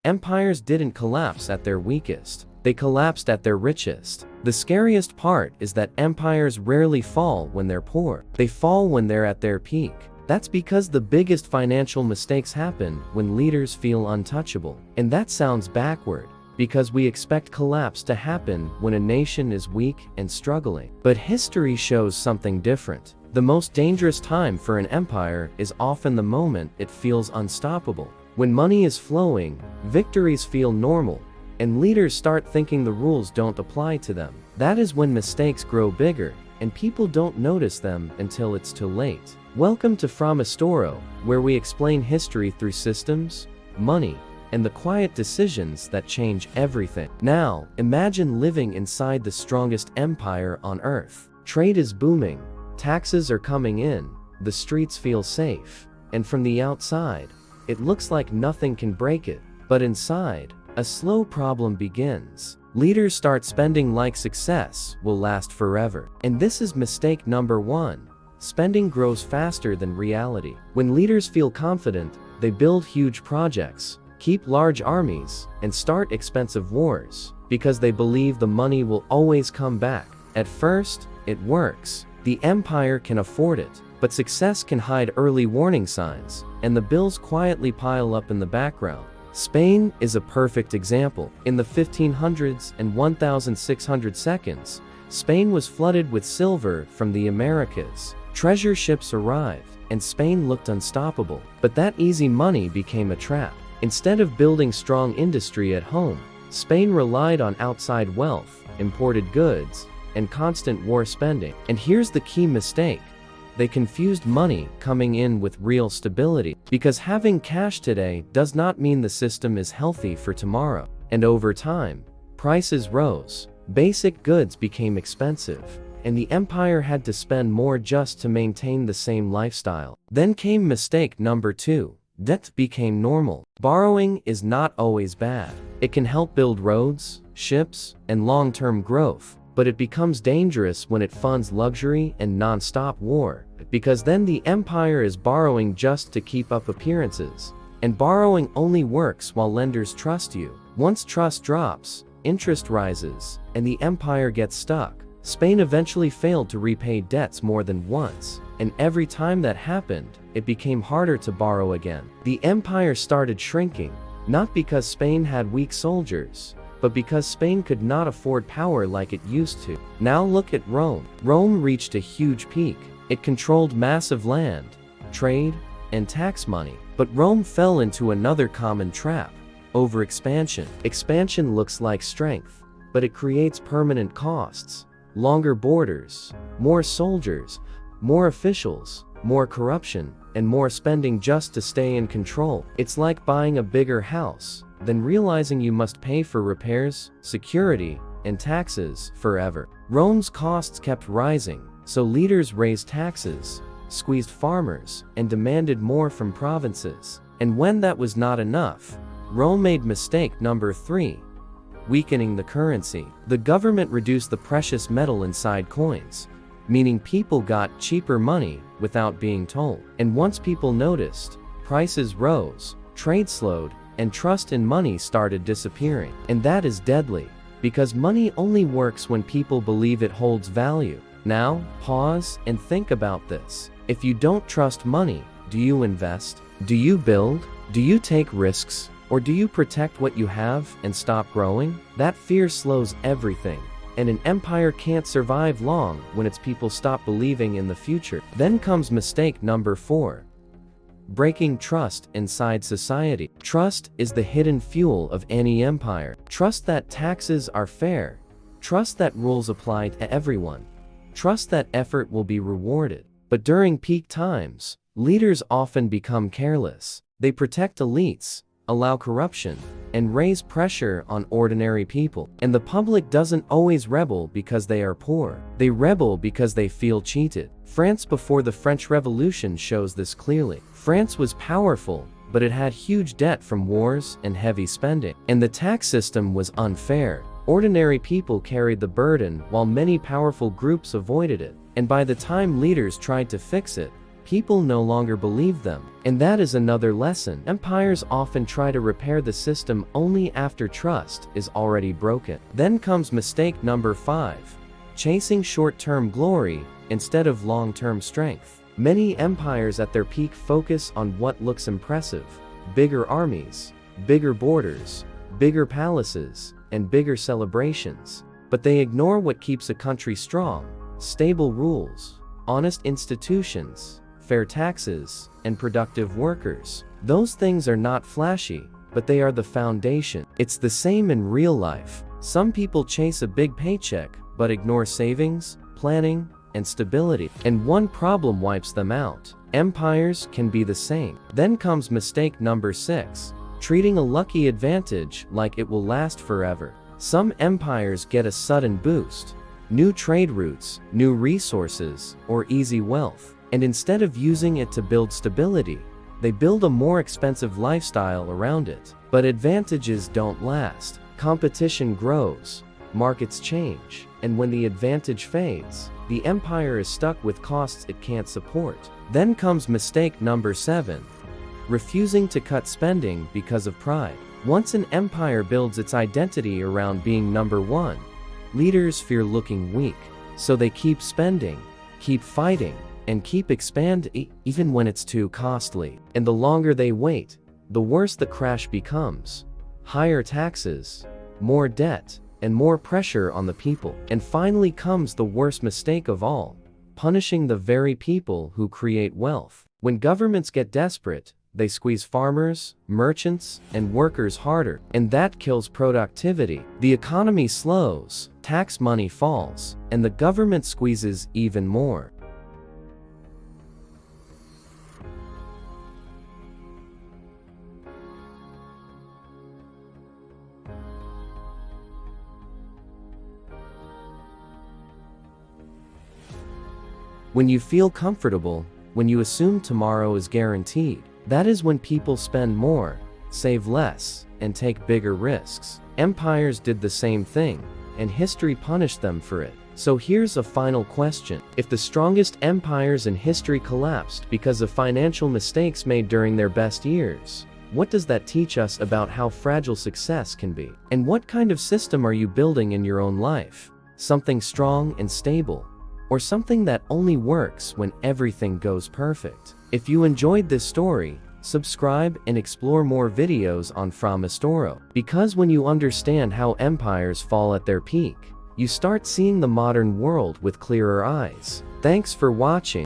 Empires didn't collapse at their weakest. They collapsed at their richest. The scariest part is that empires rarely fall when they're poor. They fall when they're at their peak. That's because the biggest financial mistakes happen when leaders feel untouchable. And that sounds backward, because we expect collapse to happen when a nation is weak and struggling. But history shows something different. The most dangerous time for an empire is often the moment it feels unstoppable. When money is flowing, victories feel normal, and leaders start thinking the rules don't apply to them. That is when mistakes grow bigger, and people don't notice them until it's too late. Welcome to FrameHistoro, where we explain history through systems, money, and the quiet decisions that change everything. Now, imagine living inside the strongest empire on earth. Trade is booming, taxes are coming in, the streets feel safe, and from the outside, it looks like nothing can break it. But inside, a slow problem begins. Leaders start spending like success will last forever. And this is mistake number one. Spending grows faster than reality. When leaders feel confident, they build huge projects, keep large armies, and start expensive wars, because they believe the money will always come back. At first, it works. The empire can afford it. But success can hide early warning signs, and the bills quietly pile up in the background. Spain is a perfect example. In the 1500s and 1600s, Spain was flooded with silver from the Americas. Treasure ships arrived, and Spain looked unstoppable. But that easy money became a trap. Instead of building strong industry at home, Spain relied on outside wealth, imported goods, and constant war spending. And here's the key mistake. They confused money coming in with real stability, because having cash today does not mean the system is healthy for tomorrow. And over time, prices rose, basic goods became expensive, and the empire had to spend more just to maintain the same lifestyle. Then came mistake number two. Debt became normal. Borrowing is not always bad. It can help build roads, ships, and long-term growth. But it becomes dangerous when it funds luxury and non-stop war, because then the empire is borrowing just to keep up appearances. And borrowing only works while lenders trust you. Once trust drops, interest rises, and the empire gets stuck. Spain eventually failed to repay debts more than once, and every time that happened, it became harder to borrow again. The empire started shrinking, not because Spain had weak soldiers, but because Spain could not afford power like it used to. Now look at Rome. Rome reached a huge peak. It controlled massive land, trade, and tax money. But Rome fell into another common trap: overexpansion. Expansion looks like strength, but it creates permanent costs. Longer borders, more soldiers, more officials, more corruption, and more spending just to stay in control. It's like buying a bigger house, then realizing you must pay for repairs, security, and taxes forever. Rome's costs kept rising, so leaders raised taxes, squeezed farmers, and demanded more from provinces. And when that was not enough, Rome made mistake number three: weakening the currency. The government reduced the precious metal inside coins, meaning people got cheaper money without being told. And once people noticed, prices rose, trade slowed, and trust in money started disappearing. And that is deadly, because money only works when people believe it holds value. Now, pause and think about this. If you don't trust money, do you invest? Do you build? Do you take risks? Or do you protect what you have and stop growing? That fear slows everything, and an empire can't survive long when its people stop believing in the future. Then comes mistake number four: breaking trust inside society. Trust is the hidden fuel of any empire. Trust that taxes are fair. Trust that rules apply to everyone. Trust that effort will be rewarded. But during peak times, leaders often become careless. They protect elites, allow corruption, and raise pressure on ordinary people. And the public doesn't always rebel because they are poor. They rebel because they feel cheated. France before the French Revolution shows this clearly. France was powerful, but it had huge debt from wars and heavy spending. And the tax system was unfair. Ordinary people carried the burden while many powerful groups avoided it. And by the time leaders tried to fix it, people no longer believe them. And that is another lesson. Empires often try to repair the system only after trust is already broken. Then comes mistake number 5. Chasing short-term glory instead of long-term strength. Many empires at their peak focus on what looks impressive: bigger armies, bigger borders, bigger palaces, and bigger celebrations. But they ignore what keeps a country strong: stable rules, honest institutions, fair taxes, and productive workers. Those things are not flashy, but they are the foundation. It's the same in real life. Some people chase a big paycheck, but ignore savings, planning, and stability. And one problem wipes them out. Empires can be the same. Then comes mistake number 6. Treating a lucky advantage like it will last forever. Some empires get a sudden boost: new trade routes, new resources, or easy wealth. And instead of using it to build stability, they build a more expensive lifestyle around it. But advantages don't last. Competition grows, markets change, and when the advantage fades, the empire is stuck with costs it can't support. Then comes mistake number 7. Refusing to cut spending because of pride. Once an empire builds its identity around being number 1, leaders fear looking weak, so they keep spending, keep fighting, and keep expanding even when it's too costly. And the longer they wait, the worse the crash becomes. Higher taxes, more debt, and more pressure on the people. And finally comes the worst mistake of all: punishing the very people who create wealth. When governments get desperate, they squeeze farmers, merchants, and workers harder, and that kills productivity. The economy slows, tax money falls, and the government squeezes even more. When you feel comfortable, when you assume tomorrow is guaranteed, that is when people spend more, save less, and take bigger risks. Empires did the same thing, and history punished them for it. So here's a final question. If the strongest empires in history collapsed because of financial mistakes made during their best years, what does that teach us about how fragile success can be? And what kind of system are you building in your own life? Something strong and stable, or something that only works when everything goes perfect? If you enjoyed this story, subscribe and explore more videos on FrameHistoro. Because when you understand how empires fall at their peak, you start seeing the modern world with clearer eyes. Thanks for watching.